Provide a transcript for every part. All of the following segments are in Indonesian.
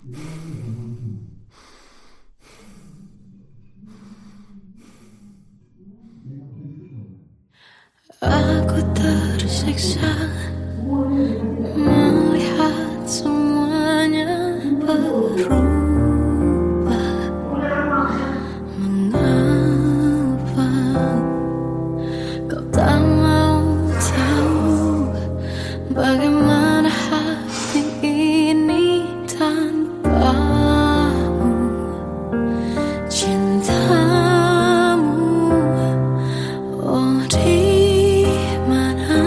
Aku tersiksa melihat semuanya berubah. Mengapa kau tak mau tahu bagaimana hati ini tanpamu? Cintamu, oh di mana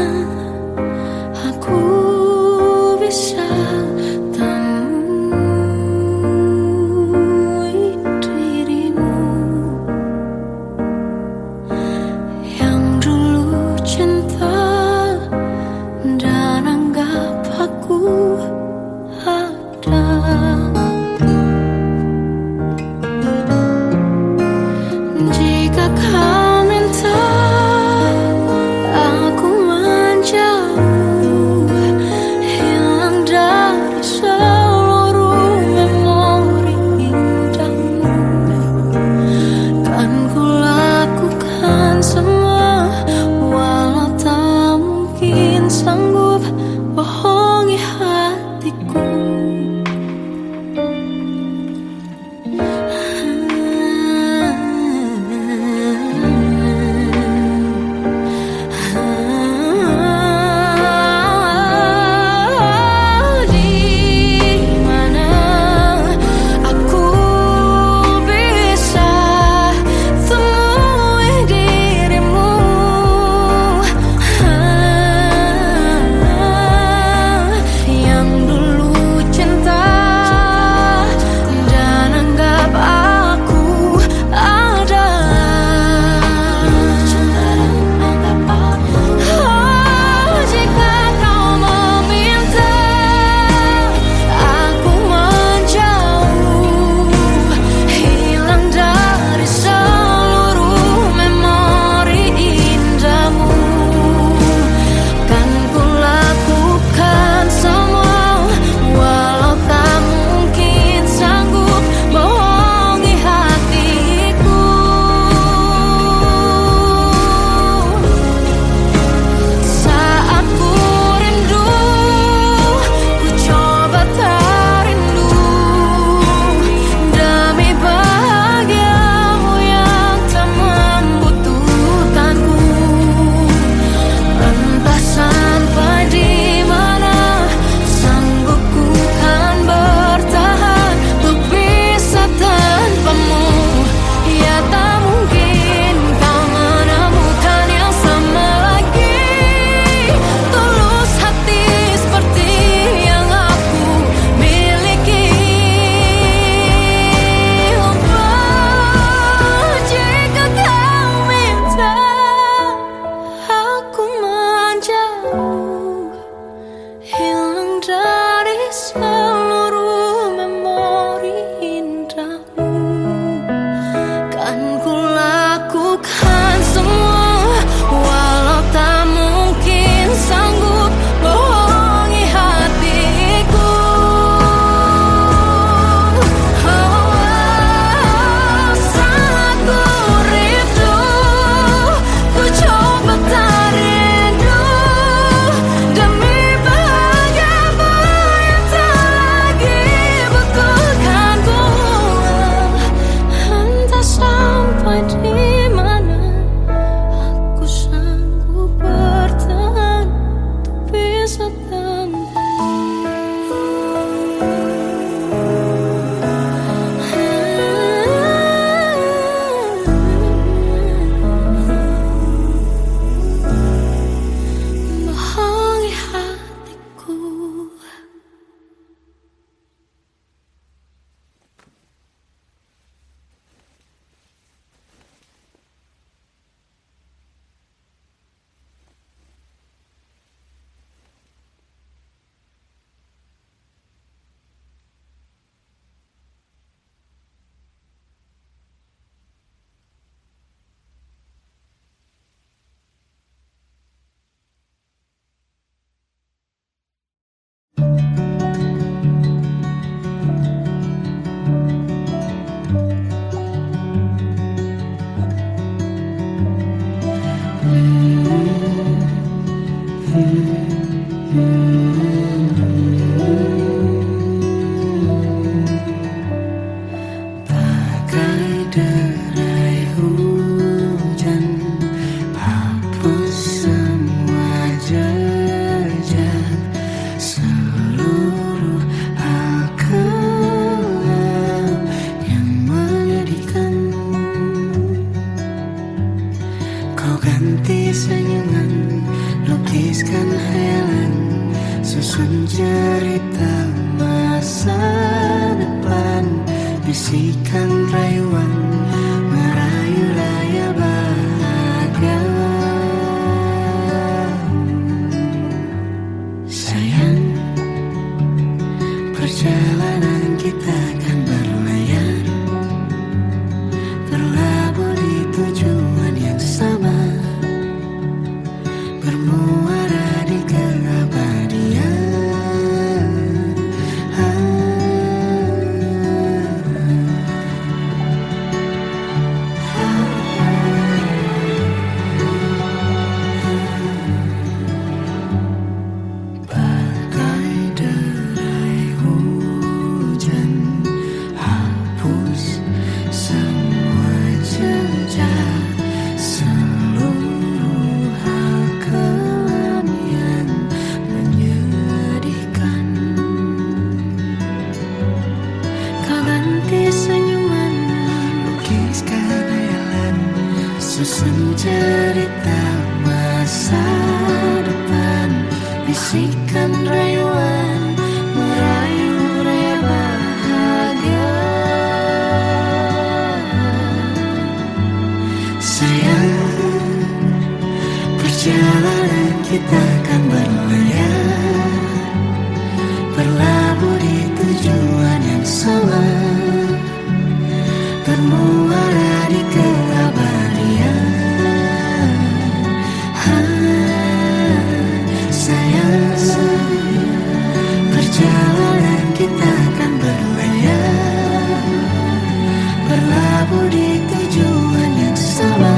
bisikan rayuan merayu raya bahagia. Sayang, perjalanan kita akan berlayar, berlabuh di tujuan yang sama, bermuara di keabadian. Susun cerita masa depan, bisikan rayuan merayu raya bahagia. Sayang, perjalanan kita akan berlayar, berlabuh di tujuan yang sama, bermuara di keabadian. Perjalanan kita akan berlayar, berlabuh di tujuan yang sama,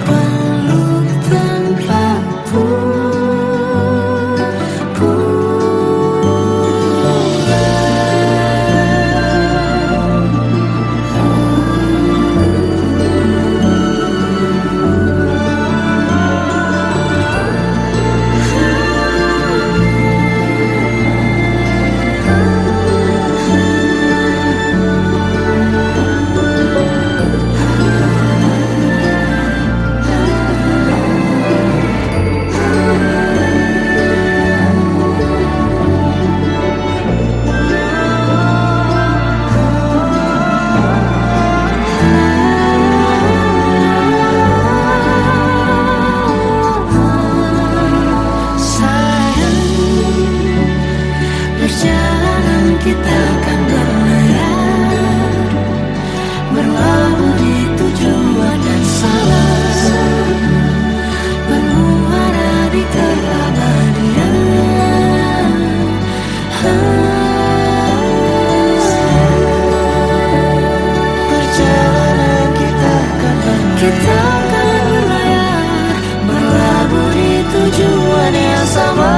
peluk tanpa kita akan berlayar, berlabuh di tujuan yang sama, bermuara di keabadian. Perjalanan kita akan berlayar, berlabuh di tujuan yang sama.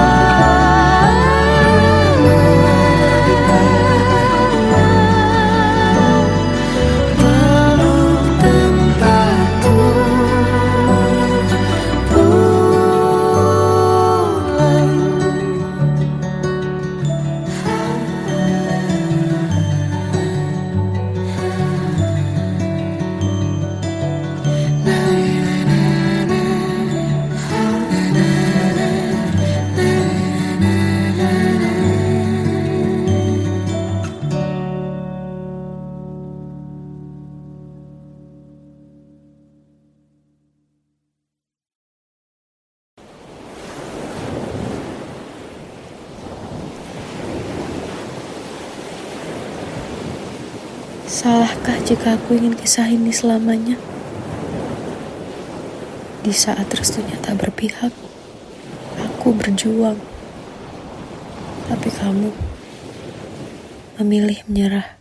Salahkah jika aku ingin kisah ini selamanya? Di saat restunya tak berpihak, aku berjuang. Tapi kamu memilih menyerah.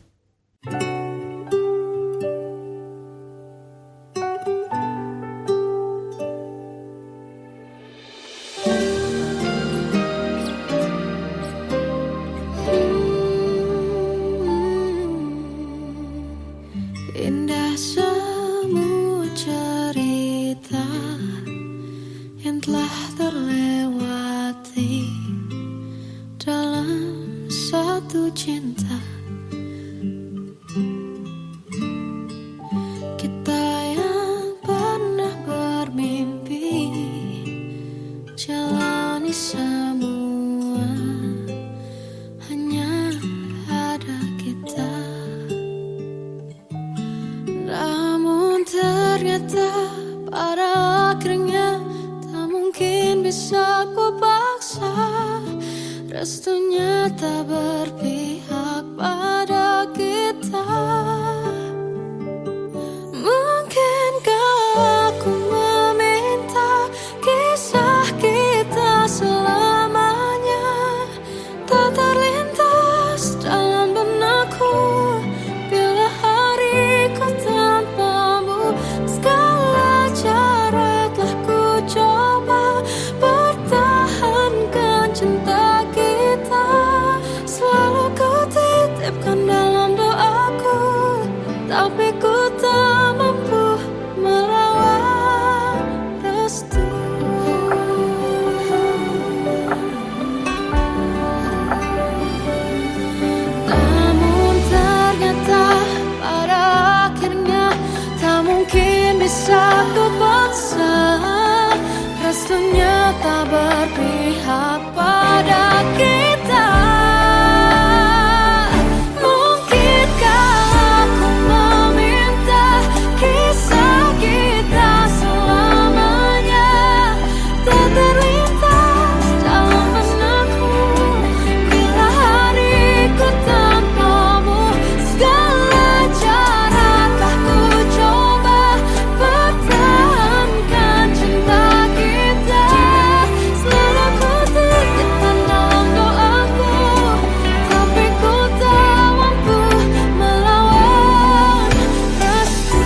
Indah semua cerita yang telah terlewati dalam satu cinta. Kita yang pernah bermimpi jalani semua restunya tak berpihak pada kita. Mungkinkah aku meminta kisah kita selamanya tak terlintas dalam benakku bila hariku tanpamu. Segala cara telah ku coba pertahankan cinta kita. Selalu ku titipkan dalam doaku, tapi ku tak mampu merawat restu. Namun ternyata pada akhirnya tak mungkin bisa ku paksa. Restunya tak berpihak pada kita. Mungkinkah aku meminta kisah kita selamanya tak terlintas dalam benakku bila hariku tanpamu. Segala cara telah ku coba pertahankan cinta kita. Selalu ku titipkan dalam doaku, tapi ku tak mampu melawan restu.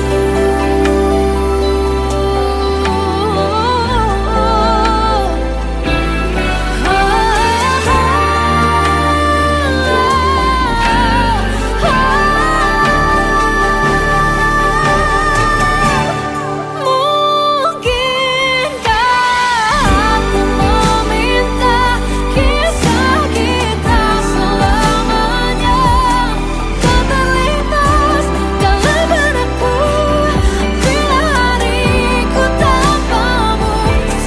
Mungkinkah aku meminta kisah kita selamanya tak terlintas dalam benakku bila hariku tanpamu.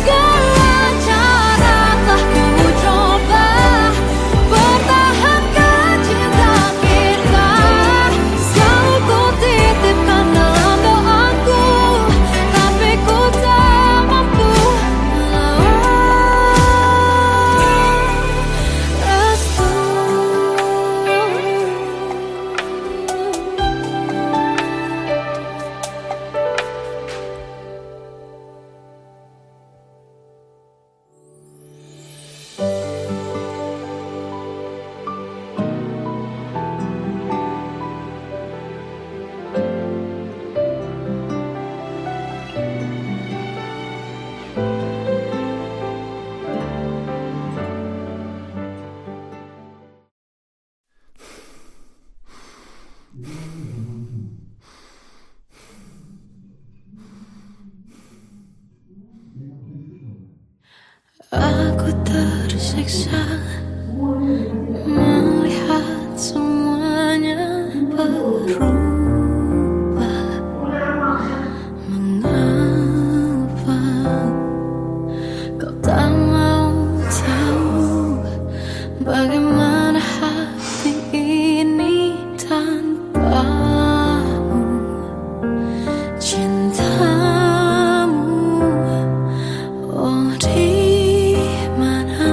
Segala cara telah ku coba pertahankan cinta kita. Selalu ku titipkan dalam doaku, tapi ku tak mampu melawan restu. Aku tersiksa melihat semuanya berubah. Mengapa kau tak mau tahu bagaimana hati ini tanpamu? Cintamu, oh di mana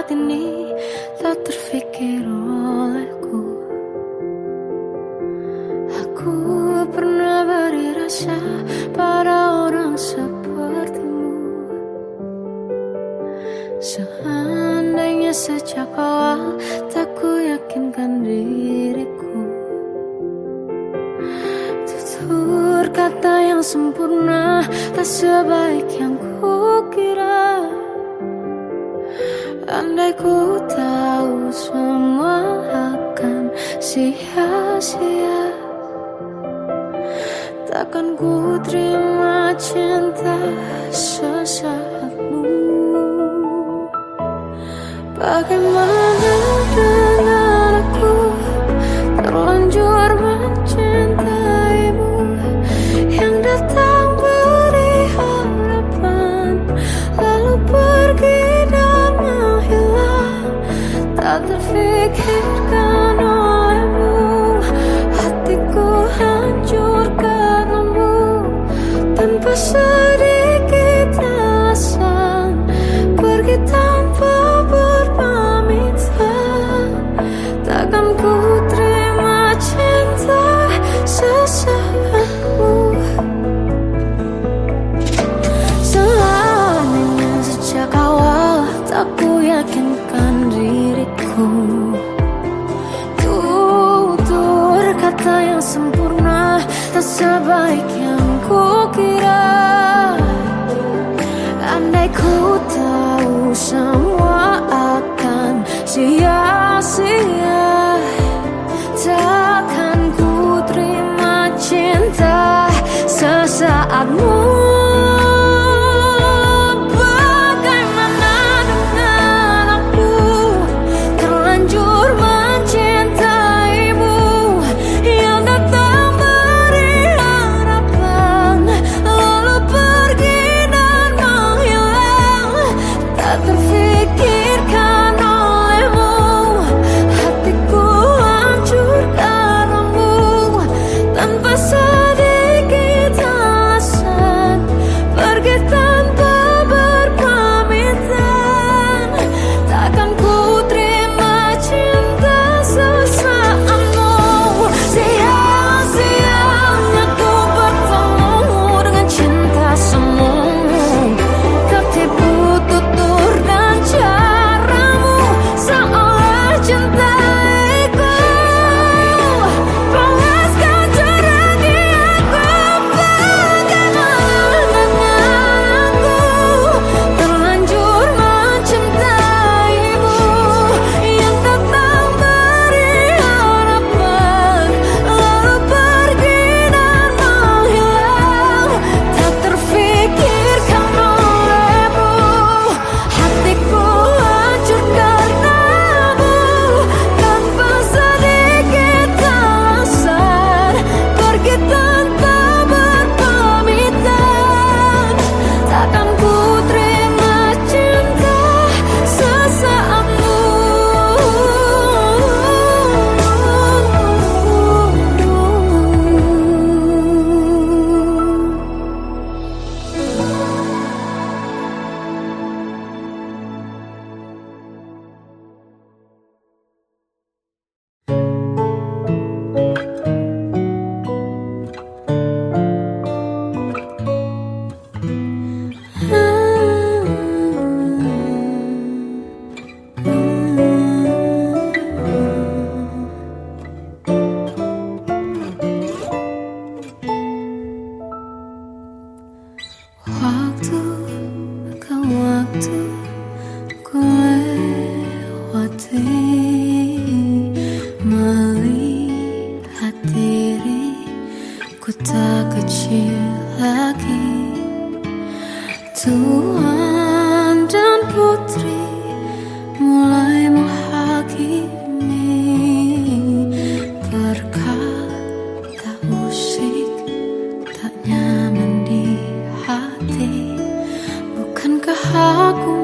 saat ini tak terfikir olehku. Aku pernah beri rasa pada orang sepertimu. Seandainya sejak awal tak ku yakinkan diriku, tutur kata yang sempurna tak sebaik yang ku kira. Andai ku tahu semua akan sia-sia, takkan ku terima cinta sesaatmu. Bagaimana dengan aku terlanjur mencintaimu, yang datang beri harapan lalu pergi dan menghilang. Tak terfikirkan olehmu, hatiku hancur karenamu. Tanpa sedikit alasan pergi tanpa berpamitan. Takkan ku terima cinta sesaatmu. Seandainya sejak awal tak ku yakinkan diriku, tutur kata yang sempurna tak sebaik yang ku kira. Andai ku tahu semua akan sia-sia, takkan ku terima cinta sesaatmu. Bagaimana dengan aku terlanjur mencintaimu, yang datang beri harapan lalu pergi dan menghilang. Tak terfikirkan olehmu, hatiku hancur karenamu. Tanpa sedikit alasan pergi tanpa berpamitan. Takkan ku terima cinta sesaatmu. Sia-sianya ku bertemu dengan cinta semu. Kau tipu tutur dan caramu seolah cintaiku. Panaskan jarak di aku. Bagaimana dengan aku terlanjur mencintaimu, yang datang beri harapan lalu pergi dan menghilang. Tak terfikirkan olehmu, hatiku hancur karenamu. Tanpa sedikit alasan pergi tanpa berpamitan. Takkan ku terima cinta sesaatmu. Waktu ke waktu ku lewati, melihat diriku tak kecil lagi. Tuan dan putri mulai menghakimi, berkata musik tak nyaman di hati. Bukankah aku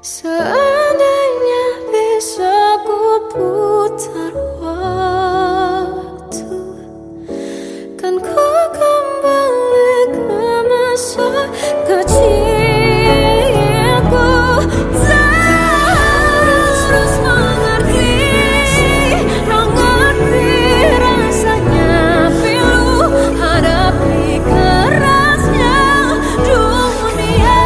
Seandainya bisa ku putar waktu, kan ku kembali ke masa kecilku. Terus mengerti rasanya pilu hadapi kerasnya dunia.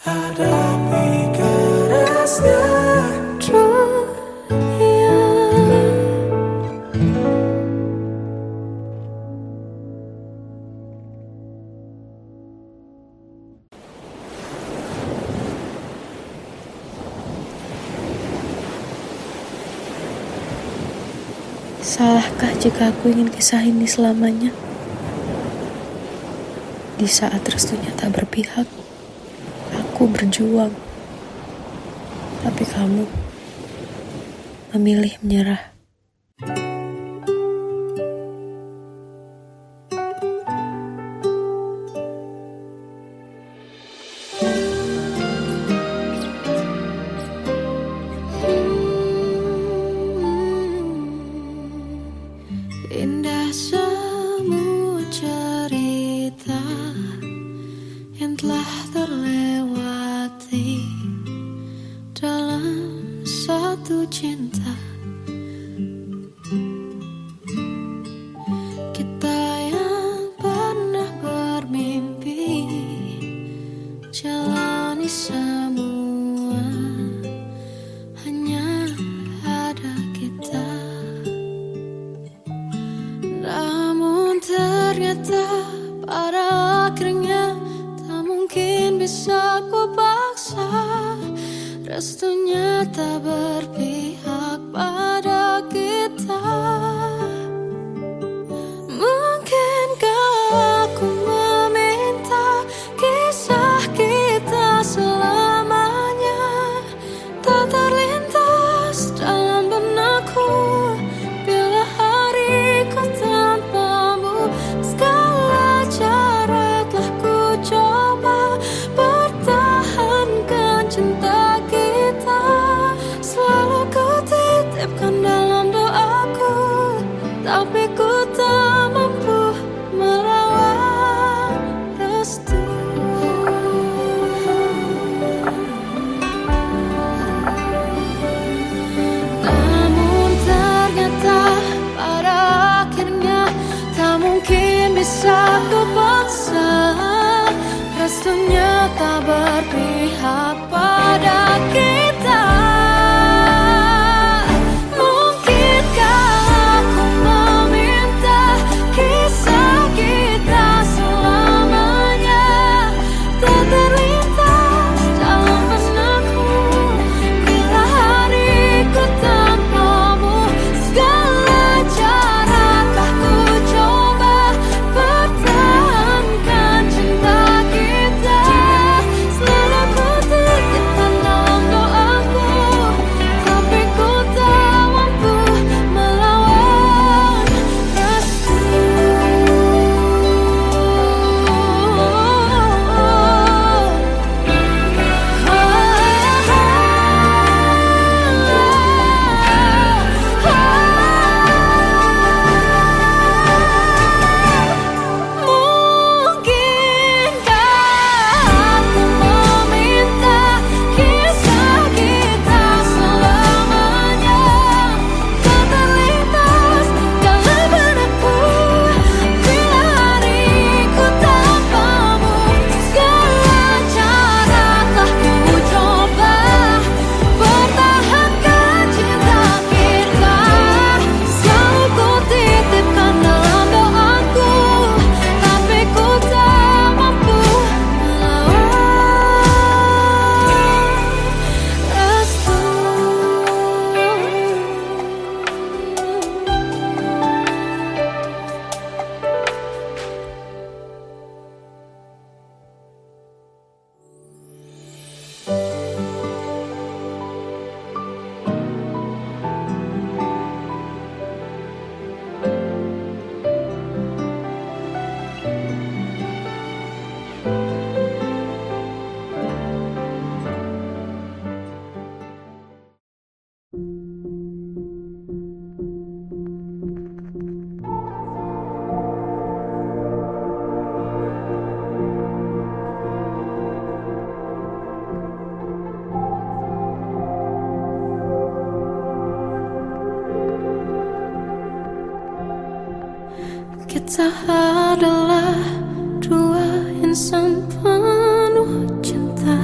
Hadapi kerasnya Dunia. Salahkah jika aku ingin kisah ini selamanya? Di saat restunya tak berpihak, aku berjuang. Tapi kamu memilih menyerah. Indah semua cerita yang telah terlewati dalam satu cinta. Kita yang pernah bermimpi jalani semua, hanya ada kita. Namun ternyata pada akhirnya tak mungkin bisa ku paksa. Restunya tak berpihak pada kita. Mungkinkah aku meminta kisah kita selamanya tak terlintas dalam benakku bila hariku tanpamu. Segala cara telah ku coba pertahankan cinta kita. Selalu ku titipkan dalam doaku. Kita adalah dua insan penuh cinta.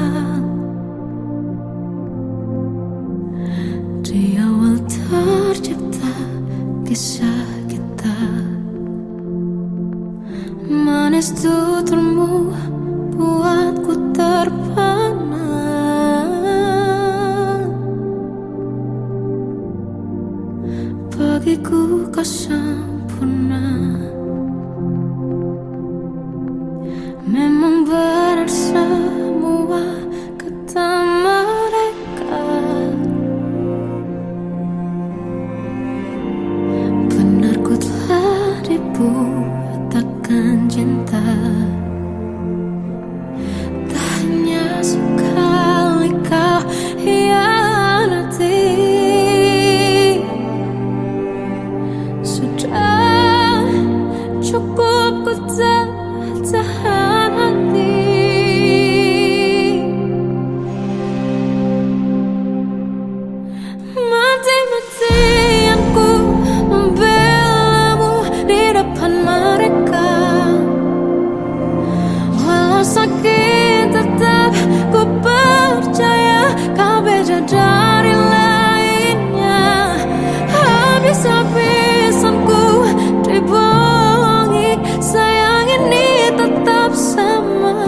Di awal tercipta kisah kita, manis tuturmu buatku terpana. Bagiku kau sempurna. Memang benar semua kata mereka, benar ku telah dibutakan cinta. Tak hanya sekali kau hianati, sudah cukup ku tahan hati. Mati-matian ku membelamu di depan mereka. Walau sakit tetap ku percaya kau beda dari lainnya. Habis-habisan ku dibohongi, sayang ini tetap sama.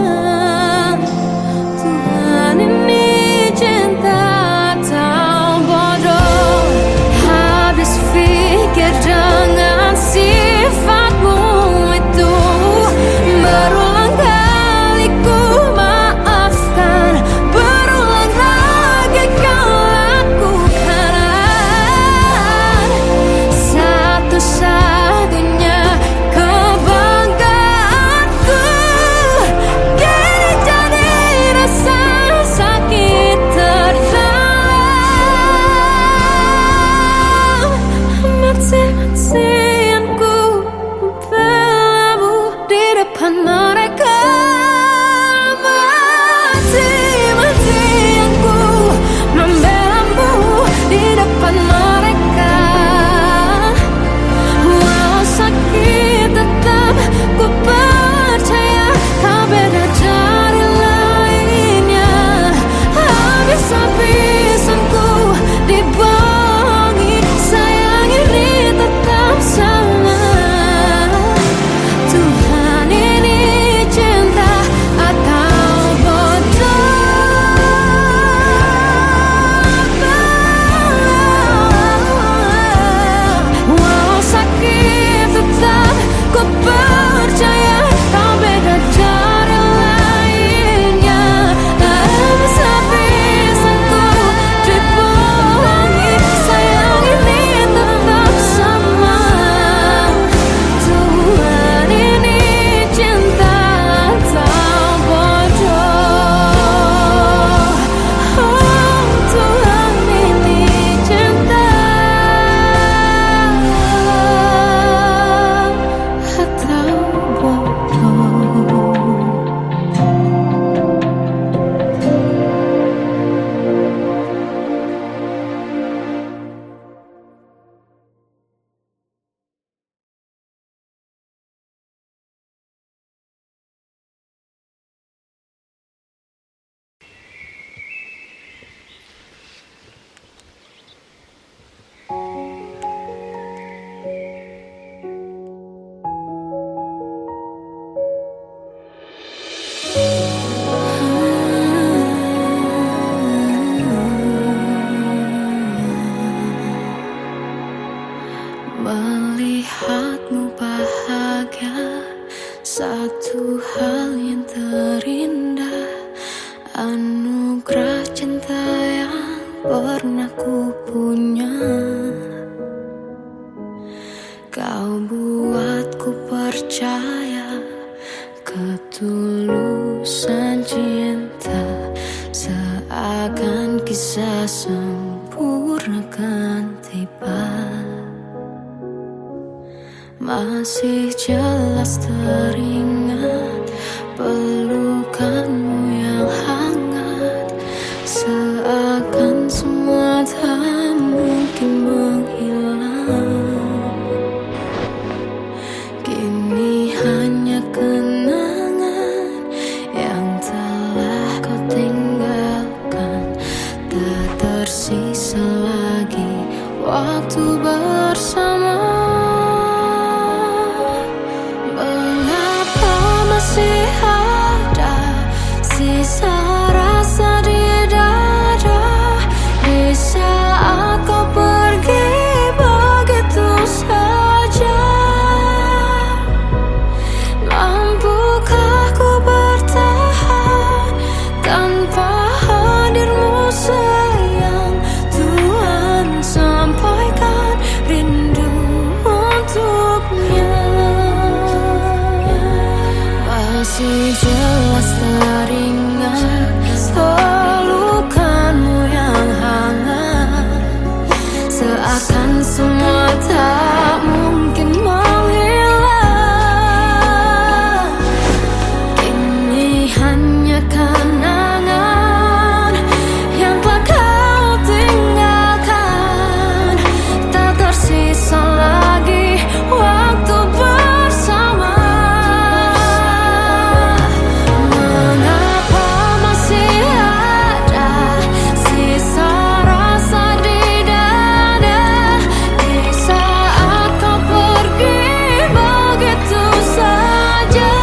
Tuhan ini cinta atau bodoh. Habis pikir dengan sifatmu itu. Berulang kali ku maafkan, berulang lagi kau lakukan. Satu-satunya kebanggaanku kini jadi rasa sakit terdalam. Mati-matian ku membelamu di depan mereka. Mati-matian ku membelamu di depan mereka. Walau sakit tetap ku percaya kau beda dari lainnya. Habis-habisan ku dibohongi, sayang ini tetap sama. Tuhan ini cinta atau bodoh. Walau sakit tetap ku percaya kau beda dari lainnya. Habis-habisan ku dibohongi, sayang ini tetap sama. Tuhan ini cinta atau bodoh. Oh, Tuhan ini cinta atau bodoh. Melihatmu bahagia, satu hal yang terindah. Anugerah cinta yang pernah ku punya. Kau buatku percaya ketulusan cinta, seakan kisah sempurna kan tiba. Masih jelas teringat pelukanmu yang hangat, seakan semua tak mungkin menghilang. Kini Sisa rasa di dada di saat kau pergi begitu saja. Mampukah ku bertahan tanpa hadirmu sayang? Tuhan, sampaikan rindu untuknya. Masih jelas teringat pelukanmu yang hangat, seakan semua tak mungkin menghilang. Kini hanya kenangan yang telah kau tinggalkan. Tak tersisa lagi waktu bersama. Mengapa masih ada sisa rasa di dada di saat kau pergi begitu saja?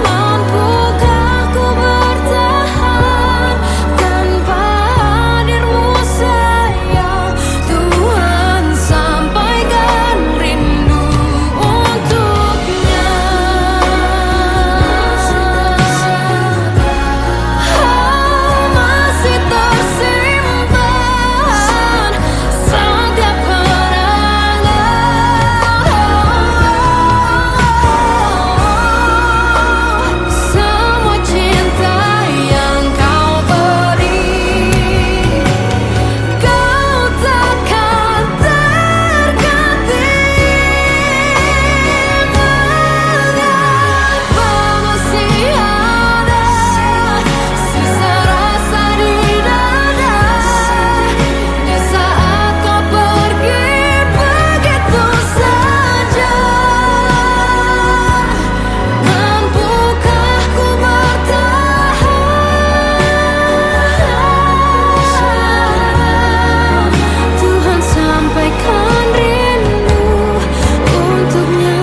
Mampukah ku bertahan tanpa hadirmu sayang? Tuhan, sampaikan rindu untuknya. Masih tersimpan setiap kenangan, semua cinta yang kau beri. Kau takkan terganti. Mengapa masih ada sisa rasa di dada di saat kau pergi begitu saja? Mampukah ku bertahan? Tuhan, sampaikan rindu untuknya.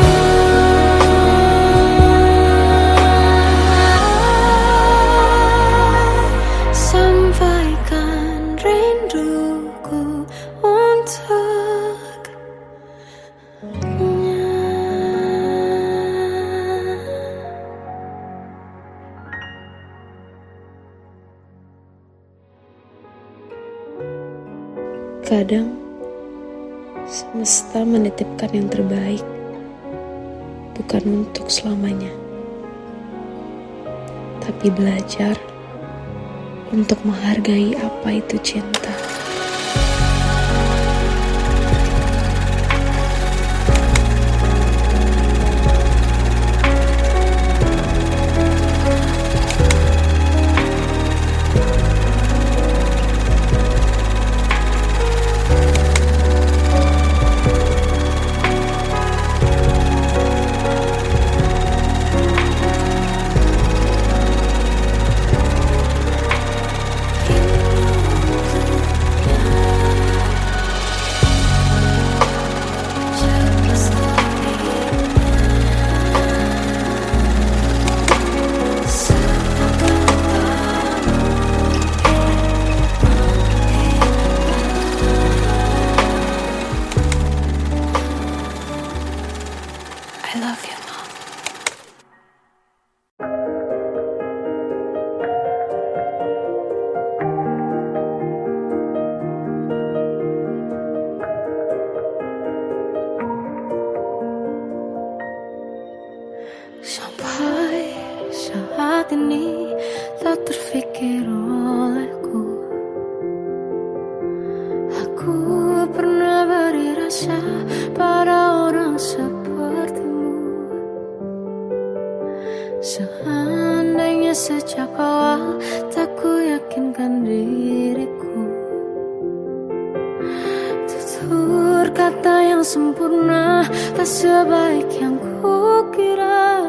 Sampaikan rinduku untuknya. Kadang semesta menitipkan yang terbaik, bukan untuk selamanya, tapi belajar untuk menghargai apa itu cinta. I love you, Mom. Sampai saat ini tak terfikir olehku, aku pernah beri rasa pada orang sepertimu. Seandainya sejak awal tak ku yakinkan diriku, tutur kata yang sempurna tak sebaik yang kukira.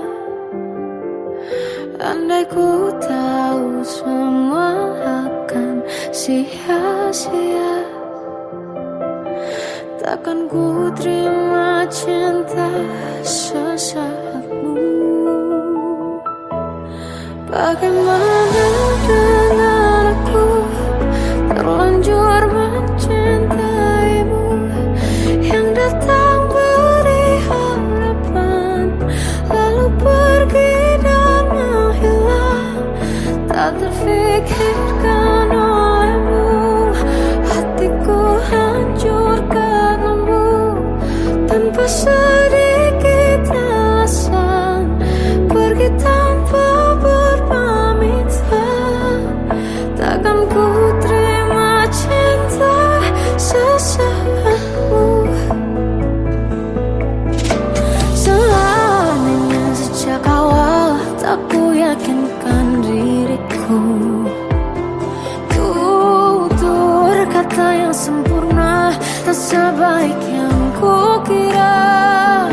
Andai ku tahu semua akan sia-sia, takkan ku terima cinta sesaatmu. Bagaimana dengan aku terlanjur mencintaimu, yang datang beri harapan lalu pergi dan menghilang, tak terfikirkan olehmu. Hatiku hancur karenamu, tanpa sedikit alasan, pergi tanpa berpamitan. Takkan ku terima cinta sesaatmu. Seandainya sejak awal tak ku yakinkan diriku, tutur kata yang sempurna tak sebaik yang ku kira.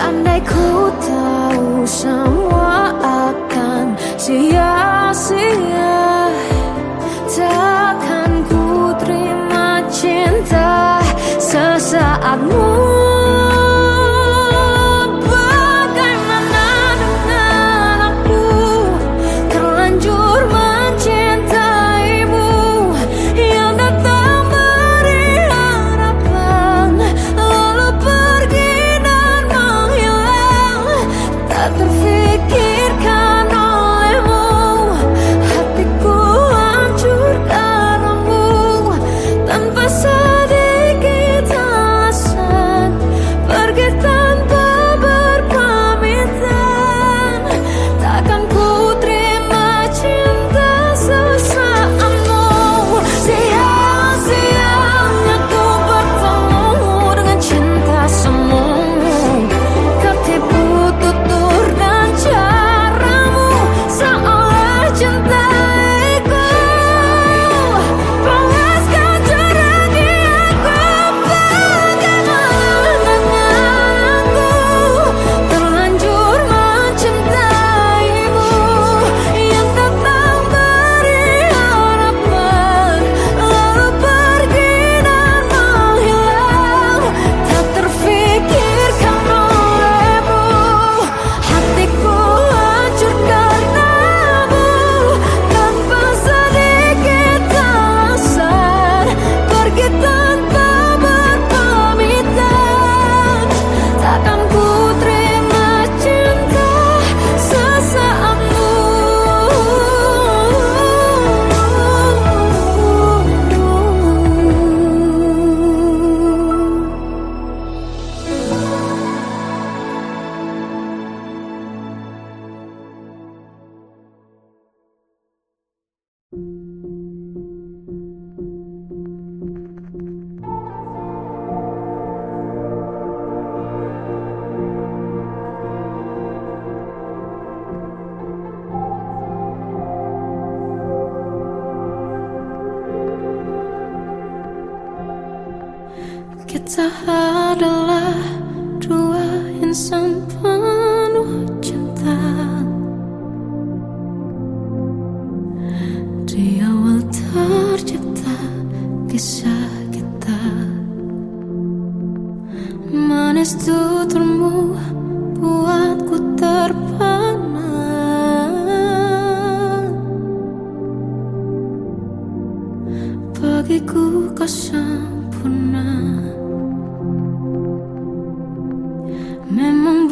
Andai ku tahu semua akan sia-sia, takkan ku terima cinta sesaatmu. Bagaimana dengan aku terlanjur mencintaimu, yang datang beri harapan lalu pergi dan menghilang, tak terfikirkan olehmu. Hatiku hancur karenamu, tanpa sedikit alasan, pergi tanpa berpamitan. Takkan ku terima cinta sesaatmu. Sia-sianya ku bertemu dengan cinta semu, tertipu tutur dan caramu, seolah cintaiku. Panaskan jarak di aku. Bagaimana dengan aku terlanjur mencintaimu, yang datang beri harapan lalu pergi dan menghilang, tak terfikirkan olehmu. Hatiku hancur karenamu, tanpa sedikit alasan, pergi tanpa berpamitan. Takkan ku terima cinta sesaatmu. Kita adalah dua insan penuh cinta. Di awal tercipta kisah kita, manis tuturmu buatku terpana. Bagiku kau sempurna, memang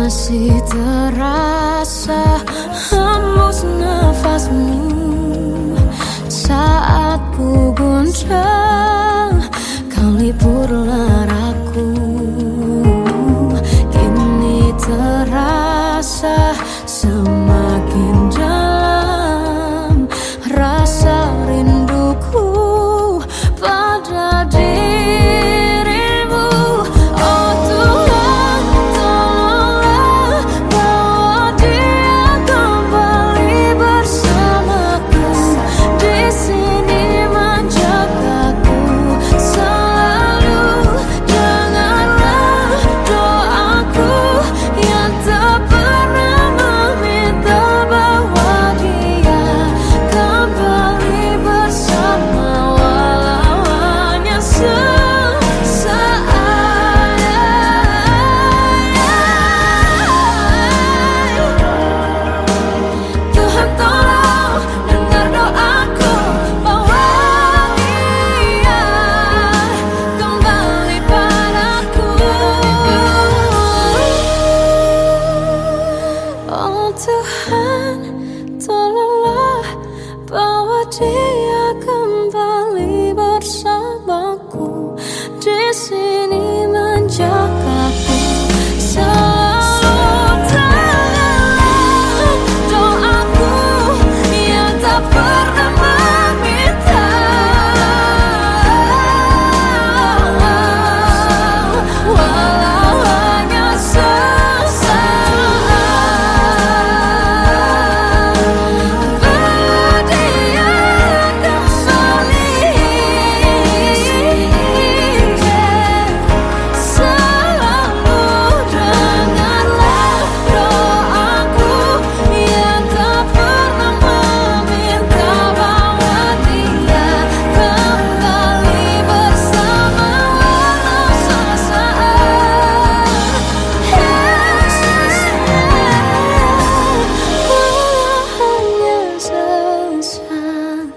masih terasa hembus nafasmu saat ku goncang, kau lipurlah raku. Kini terasa semakin dalam rasa rinduku pada dirimu. Oh Tuhan, tolonglah bawa dia kembali bersamaku. Di sini menjagaku selalu. Janganlah doaku yang tak pernah meminta bawa dia kembali bersama, walau hanya sesaat. Tuhan tolong dengar doaku, bawa dia kembali padaku. Oh Tuhan, tolonglah bawa dia kembali bersamaku. Di sini menjagaku selalu. Dengarlah doaku yang tak pernah meminta, walau hanya sesaat. Bawa dia kembali selalu. Dengarlah doaku yang tak pernah meminta, bawa dia kembali bersama, walau sesaat. Walau hanya sesaat.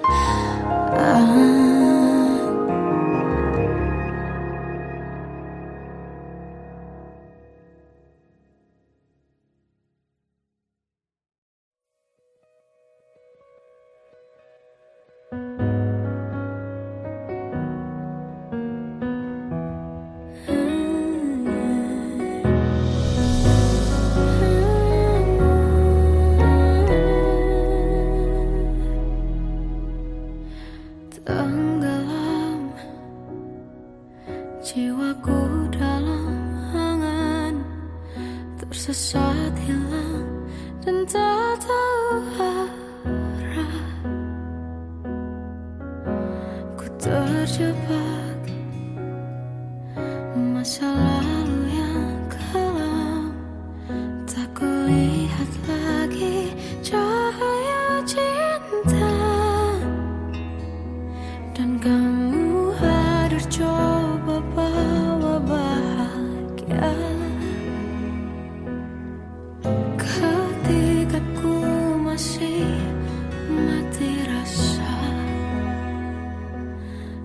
Tenggelam jiwaku dalam angan, tersesat hilang dan tak tahu arah. Ku terjebak masa lalu yang kelam, tak kulihat lagi cahaya cinta. Dan kamu hadir coba bawa bahagia. Ketika ku masih mati rasa,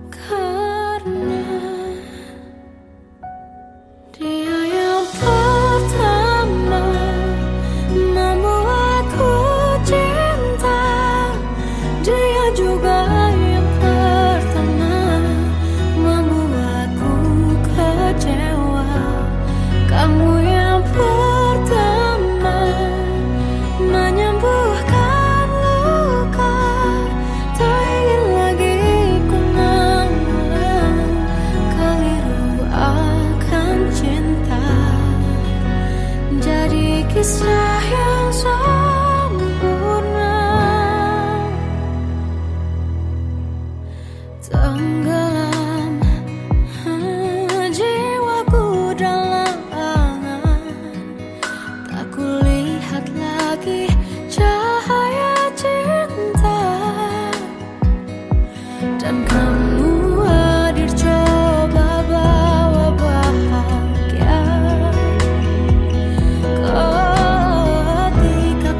karena dia yang pertama membuatku cinta. Dia juga yang pertama membuatku kecewa. Kamu yang pertama menyembuhkan luka. Tak ingin lagi ku mengulang keliru akan cinta. Jadi kisah yang sempurna. Tenggelam jiwaku dalam angan, tak kulihat lagi cahaya cinta. Dan kamu hadir coba bawa bahagia. Ketika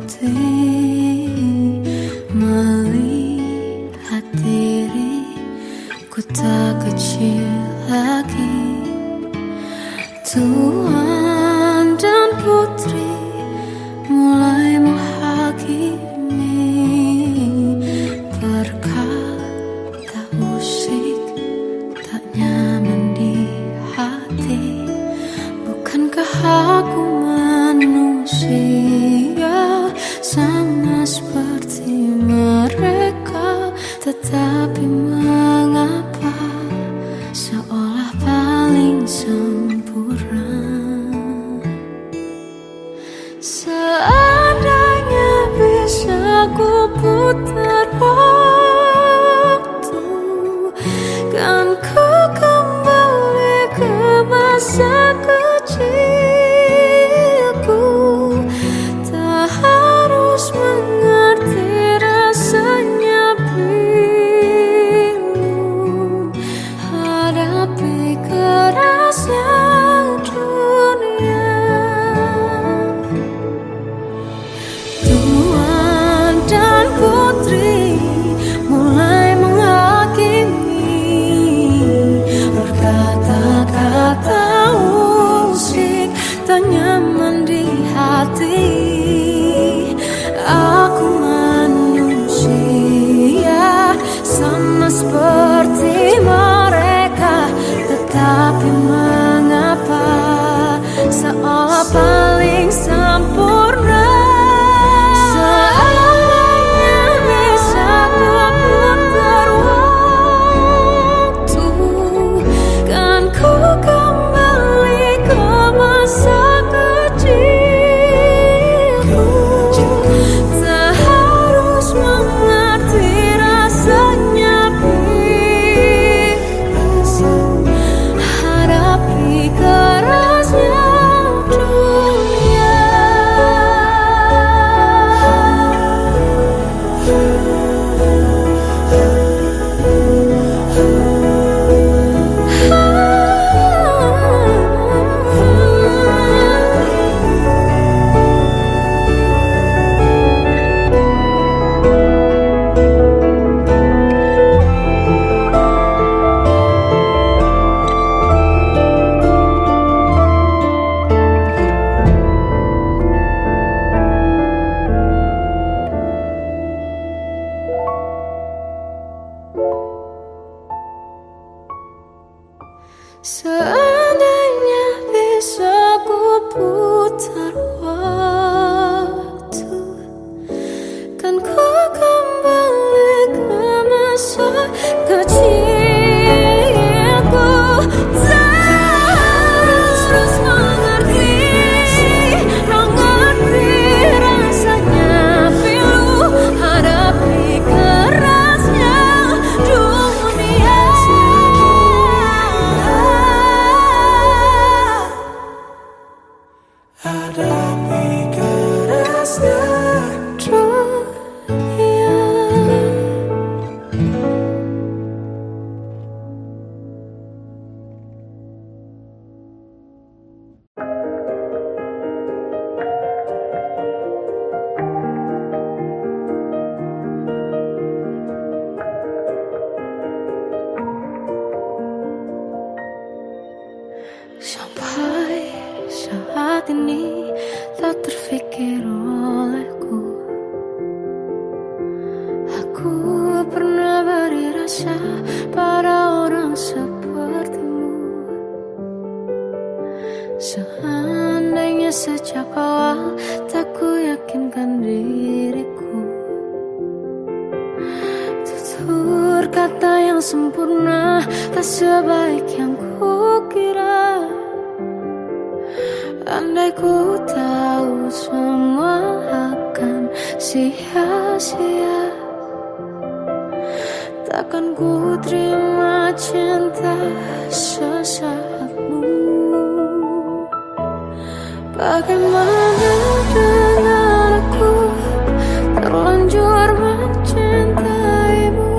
putih melihat diriku tak kecil lagi. Tuan dan putri mulai menghakimi, berkata musik tak nyaman di hati. Bukankah aku manusia sama seperti mereka? Tetapi mengapa seolah paling sempurna? Seandainya bisa ku putar waktu, kan ku kembali ke masa kecilku. Tak harus mengerti rasanya bingung hadapi kerasnya dunia. Tuan dan putri mulai menghakimi, berkata-kata musik tak nyaman di hati. Aku manusia sama seperti mereka, tetapi mengapa seolah paling sempurna? Seandainya bisa ku putar waktu, kan ku kembali ke masa kecilku. Tak harus mengerti rasanya bingung hadapi kerasnya dunia. Seandainya bisa ku putar waktu, kan ku kembali ke masa kecilku. Tak harus mengerti rasanya pilu hadapi kerasnya dunia. Hadapi kerasnya dunia. Sampai saat ini tak terfikir olehku, aku pernah beri rasa pada orang sepertimu. Seandainya sejak awal tak ku yakinkan diriku, tutur kata yang sempurna tak sebaik yang ku kira. Andai ku tahu semua akan sia-sia, takkan ku terima cinta sesaatmu. Bagaimana dengan aku terlanjur mencintaimu,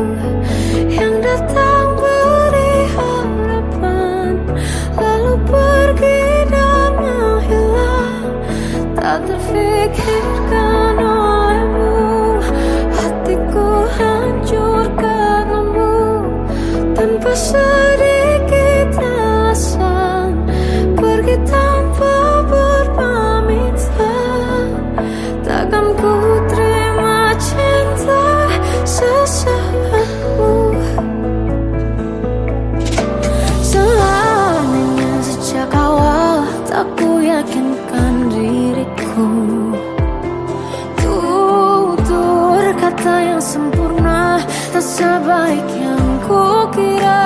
yang datang beri harapan lalu pergi dan menghilang. Tak terfikirkan sebaik yang kukira.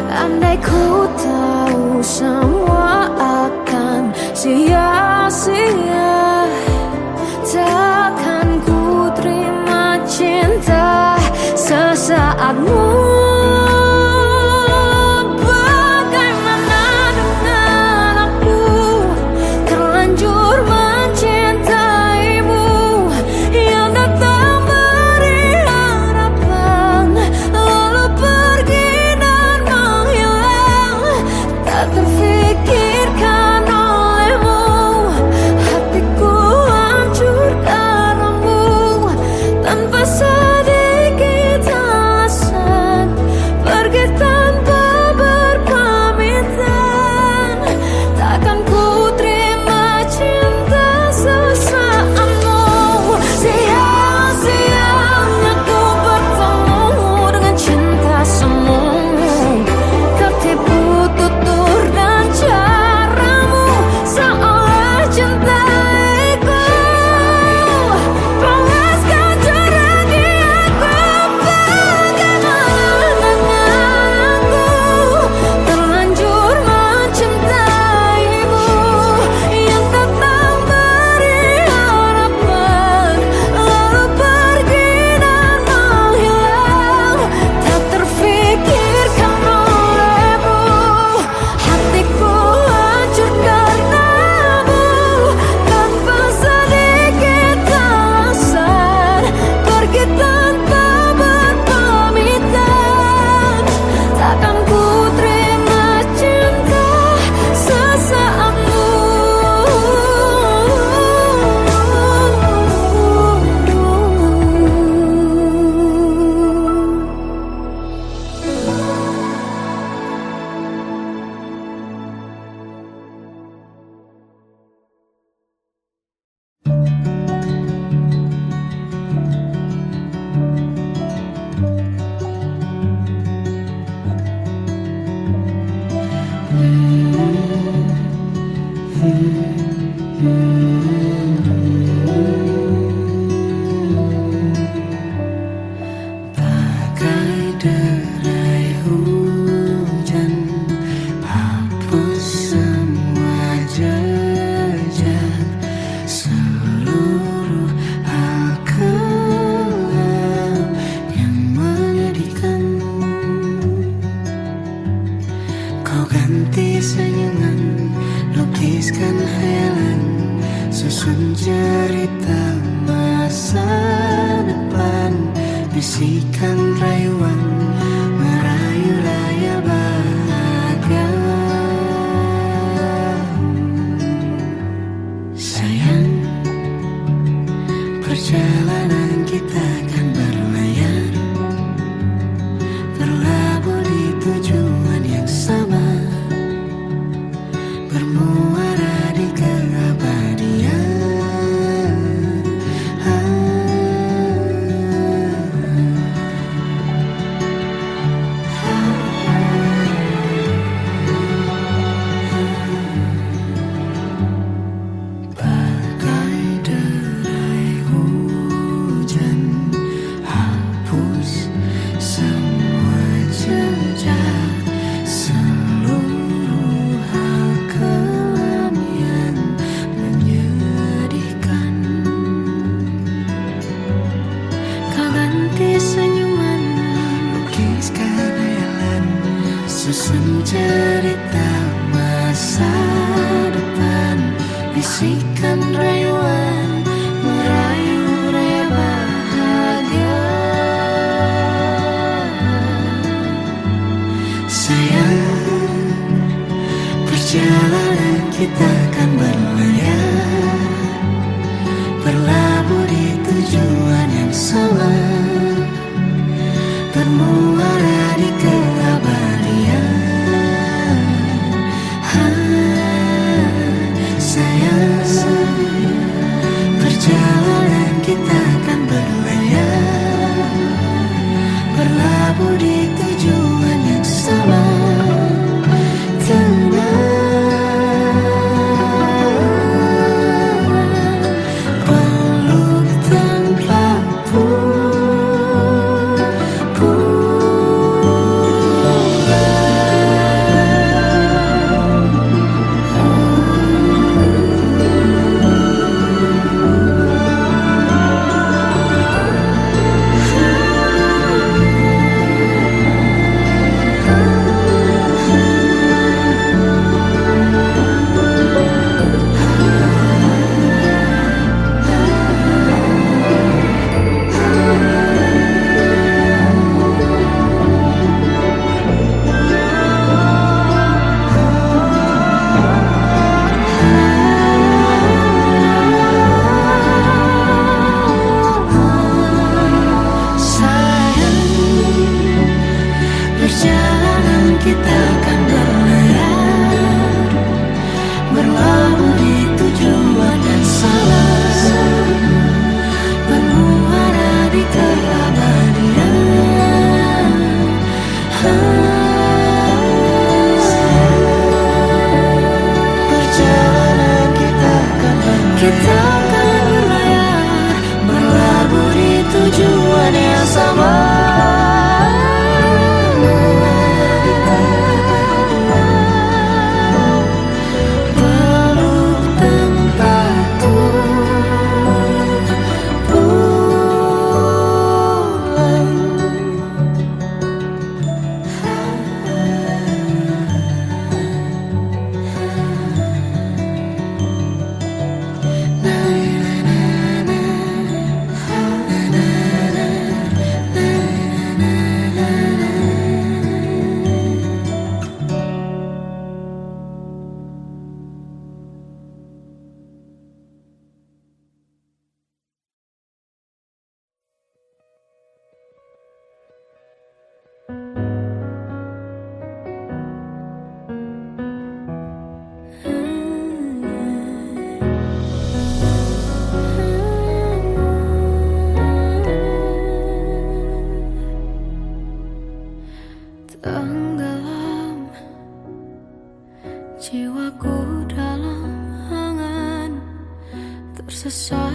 Andai ku tahu semua akan sia-sia, takkan ku terima cinta sesaatmu. Bagaimana dengan aku, terlanjur mencintaimu, yang datang beri harapan, lalu pergi dan menghilang. Tak terfikirkan olehmu, hatiku hancur karenamu, tanpa sedikit alasan, pergi tanpa berpamitan. Takkan ku terima cinta sesaatmu. Sia-sianya ku bertemu dengan cinta semu, tertipu tutur dan caramu, seolah cintaiku. Panaskan curahi aku. Bagaimana dengan aku, terlanjur mencintaimu, yang datang beri harapan, lalu pergi dan menghilang. Tak terfikirkan olehmu, hatiku hancur karenamu, tanpa sedikit alasan, pergi tanpa berpamitan. Takkan ku terima cinta sesaatmu. Bagai derai hujan, hapus semua jejak, seluruh hal kelam yang menyedihkan. Kau ganti senyuman, lukiskan hayalan, susun cerita masa depan, bisikan rayuan, merayu raya bahagia. Sayang, perjalanan kita akan berlayar, berlabuh di tujuan yang sama, bermuara di keabadian. Bagai derai hujan, hapus semua jejak, seluruh hal kelam yang menyedihkan. Kau ganti senyuman, lukiskan hayalan, susun cerita masa depan, bisikan rayuan, merayu raya bahagia. Sayang, perjalanan kita akan berlayar, berlabuh di tujuan yang sama, bermuara di keabadian. Sayang, perjalanan kita akan berlayar, berlabuh di tujuan yang sama. Peluk tanpa putus,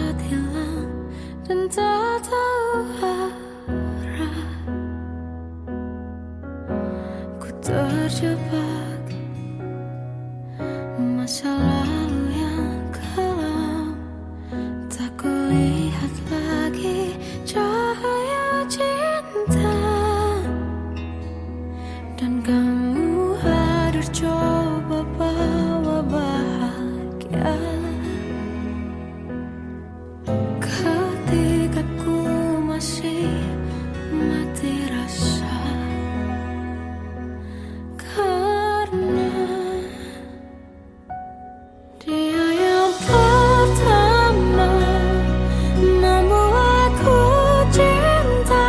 cepat hilang dan tak tahu arah. Ku terjebak masa lalu yang kelam, tak kulihat lagi cahaya cinta. Dan kamu hadir coba bawa bahagia ketika ku masih mati rasa. Karena dia yang pertama membuatku cinta,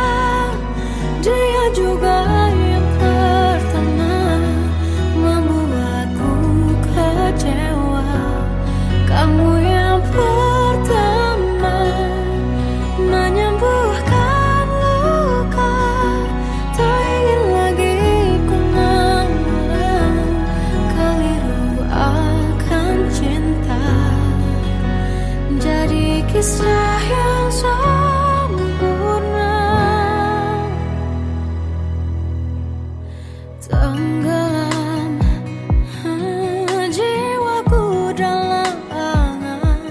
dia juga yang pertama membuatku kecewa. Kamu yang pertama menyembuhkan luka, tak ingin lagi ku mengulang keliru akan cinta. Jadi kisah yang sempurna, tenggelam jiwaku dalam angan,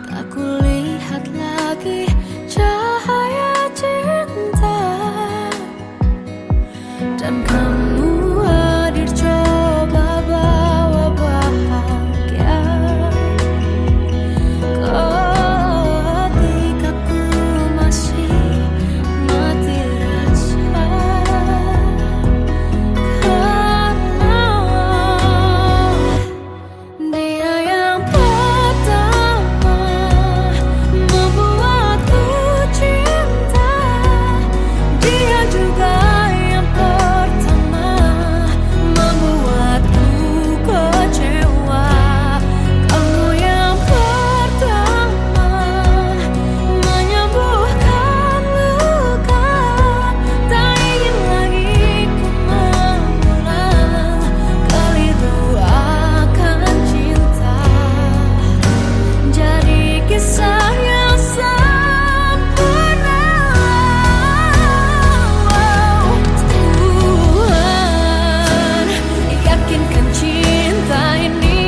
tak kulihat lagi cahaya cinta. Dan kamu hadir coba bawa bahagia ketika ku masih mati rasa. Karena dia yang pertama membuatku cinta, dia juga yang pertama membuatku kecewa. Kamu yang pertama menyembuhkan luka, tak ingin lagi ku mengulang keliru akan cinta. Jadi kisah yang sempurna. Tuhan yakinkan cinta ini,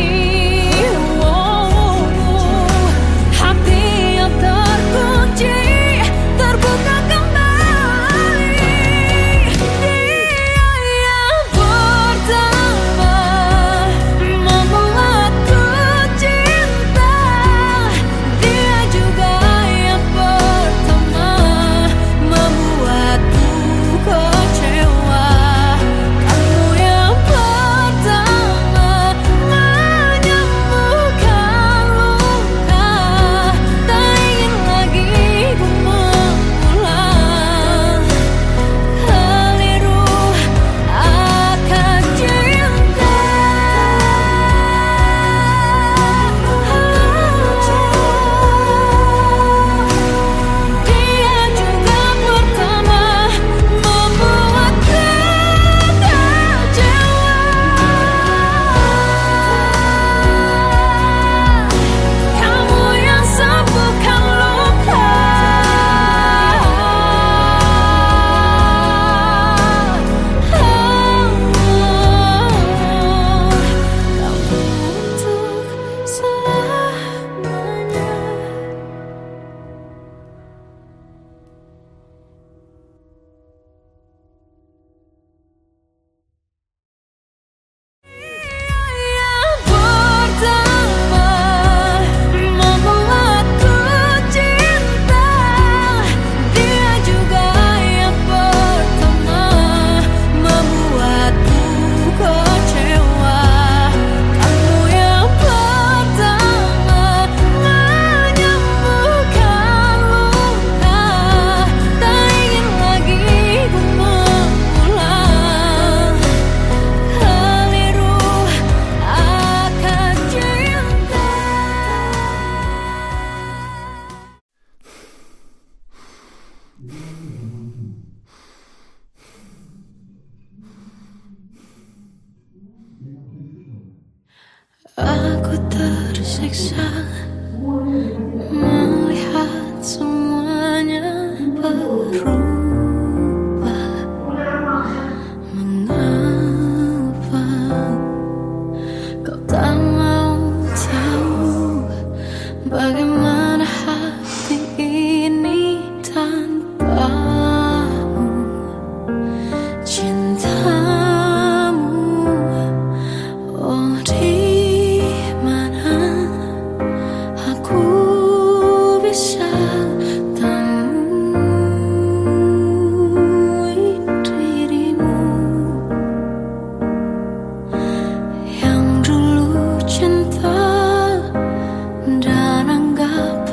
hati yang terkunci terbuka kembali. Dia yang pertama membuatku cinta, dia juga yang pertama membuatku kecewa. Kamu yang pertama menyembuhkan luka, tak ingin lagi ku mengulang keliru akan cinta. Dia juga pertama membuatku kecewa. Kamu yang sembuhkan luka, kamu untuk selamanya. Yang pertama membuatku cinta, dia juga yang pertama membuatku kecewa. Kamu yang pertama menyembuhkan luka, tak ingin lagi ku mengulang keliru akan cinta. Aku tersiksa Bagaimana hati ini tanpamu, cintamu. Oh, di mana aku bisa temui dirimu yang dulu cinta dan anggap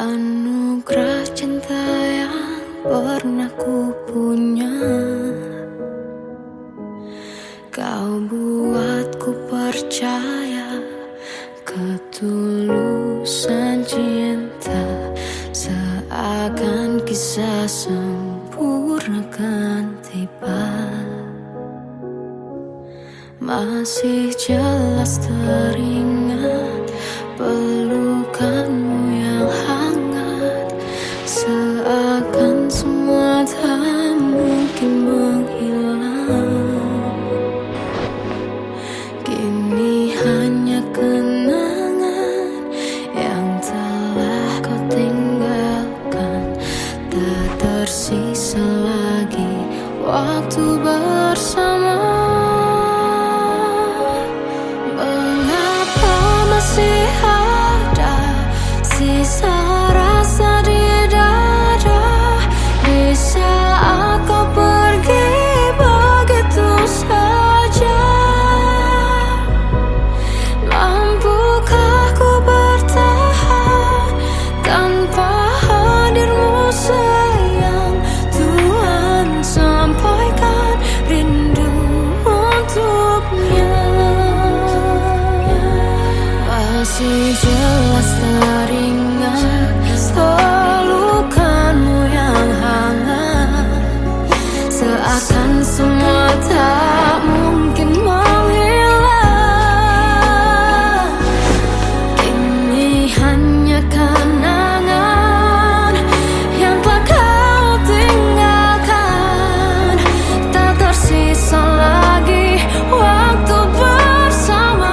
Anugerah cinta yang pernah ku punya, kau buatku percaya ketulusan cinta, seakan kisah sempurna kan tiba. Masih jelas teringat pelukanmu yang hangat, seakan semua tak mungkin menghilang. Kini hanya kenangan yang telah kau tinggalkan, tak tersisa lagi waktu bersama. Masih ada sisa rasa di dada di saat kau pergi begitu saja. Mampukah ku bertahan tanpa hadirmu sayang? Tuhan sampaikan rindu untuknya. Masih jelas teringat pelukanmu yang hangat, seakan semua tak mungkin menghilang. Kini hanya kenangan yang telah kau tinggalkan, tak tersisa lagi waktu bersama.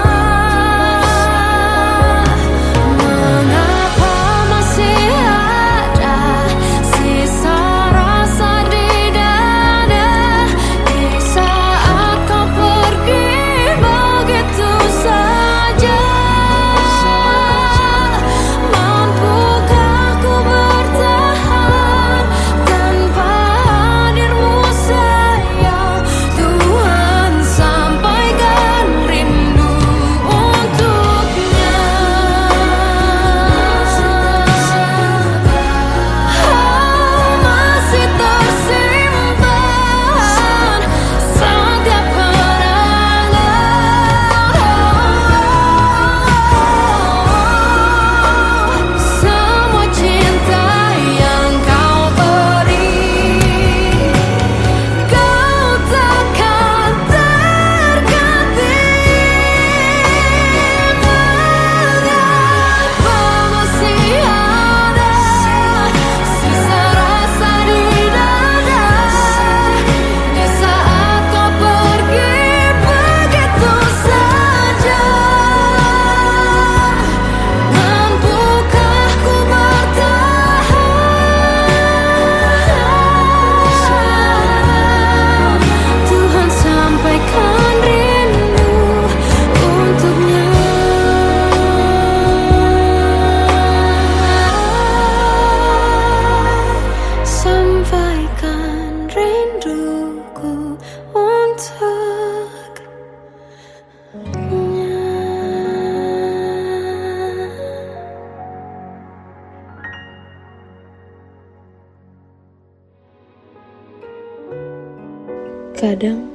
Kadang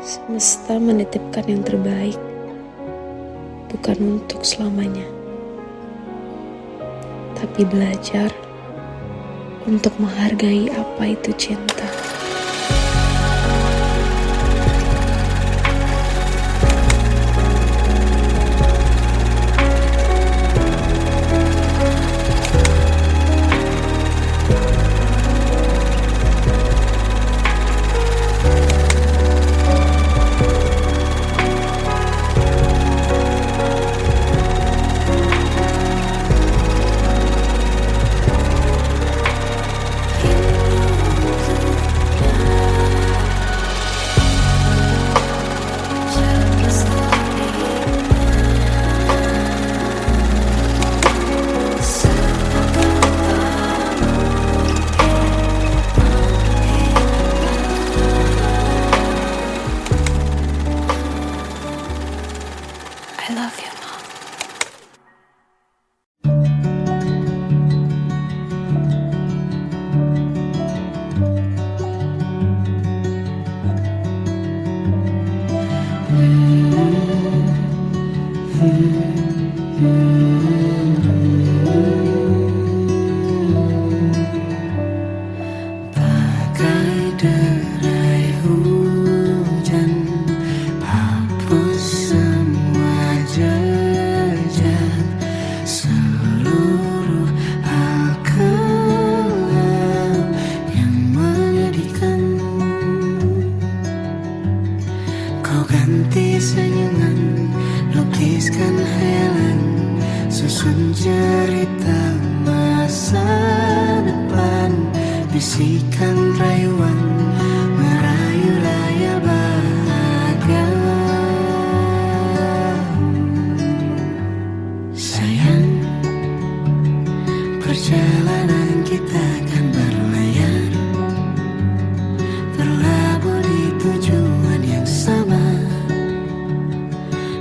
semesta menitipkan yang terbaik, bukan untuk selamanya, tapi belajar untuk menghargai apa itu cinta. Perjalanan kita kan berlayar, berlabuh di tujuan yang sama,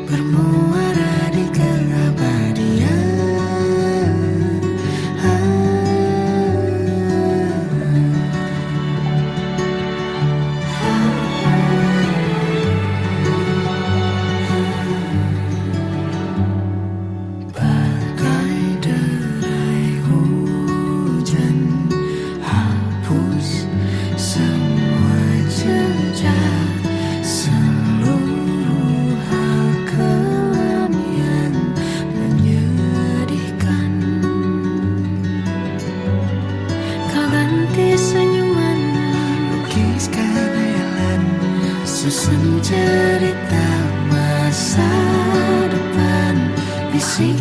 bermuara di keabadian. Bagai derai hujan, hapus semua jejak, seluruh hal kelam yang menyedihkan. Kau ganti senyuman, Lukiskan hayalan, susun cerita masa depan, bisik